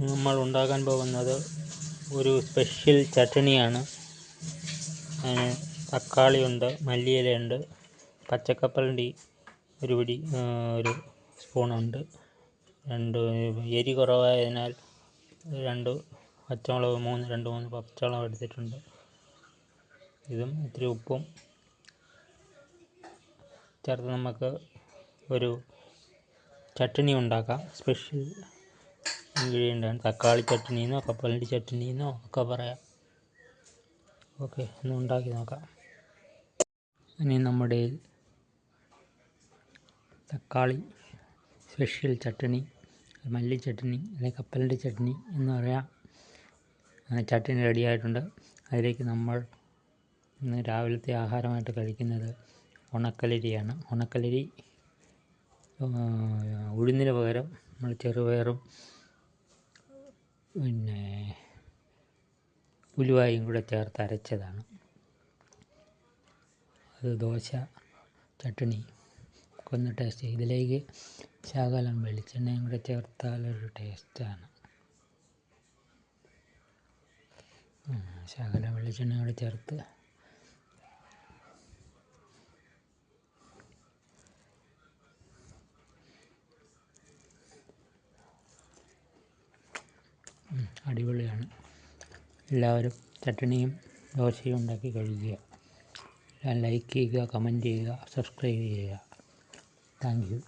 നമ്മൾ ഉണ്ടാക്കാൻ പോകുന്നത് ഒരു സ്പെഷ്യൽ ചട്നിയാണ്. അതിന് തക്കാളിയുണ്ട്, മല്ലിയിലയുണ്ട്, പച്ചക്കപ്പലണ്ടി ഒരു സ്പൂണുണ്ട്, എരി കുറവായതിനാൽ രണ്ട് മൂന്ന് പച്ചമുളക് എടുത്തിട്ടുണ്ട്. ഇതും ഇത്തിരി ഉപ്പും ചേർത്ത് നമുക്ക് ഒരു ചട്നി ഉണ്ടാക്കാം. സ്പെഷ്യൽ ഇൻഗ്രീഡിയൻ്റാണ്. തക്കാളി ചട്നിന്നോ കപ്പലണ്ടി ചട്നിന്നോ ഒക്കെ പറയാം. ഓക്കെ, ഒന്ന് ഉണ്ടാക്കി നോക്കാം. ഇനി നമ്മുടെ തക്കാളി സ്പെഷ്യൽ ചട്നി, മല്ലി ചട്നി അല്ലെങ്കിൽ കപ്പലണ്ടി ചട്നി എന്ന് പറയാം. ചട്നി റെഡിയായിട്ടുണ്ട്. അതിലേക്ക് നമ്മൾ ഇന്ന് രാവിലത്തെ ആഹാരമായിട്ട് കഴിക്കുന്നത് ഉണക്കലരിയാണ്. ഉണക്കലരി ഉഴുന്നിന് പകരം നമ്മൾ ചെറുപയറും ഉലുവായും കൂടെ ചേർത്ത് അരച്ചതാണ്. അത് ദോശ ചട്നി ഒന്ന് ടേസ്റ്റ്. ഇതിലേക്ക് ശകലം വെളിച്ചെണ്ണയും കൂടെ ചേർത്താലൊരു ടേസ്റ്റാണ്. ശകലം വെളിച്ചെണ്ണ കൂടെ ചേർത്ത് അടിപൊളിയാണ്. എല്ലാവരും ചട്നിയും ദോശയും ഉണ്ടാക്കി കഴിക്കുക. ലൈക്ക് ചെയ്യുക, കമൻറ്റ് ചെയ്യുക, സബ്സ്ക്രൈബ് ചെയ്യുക. Thank you.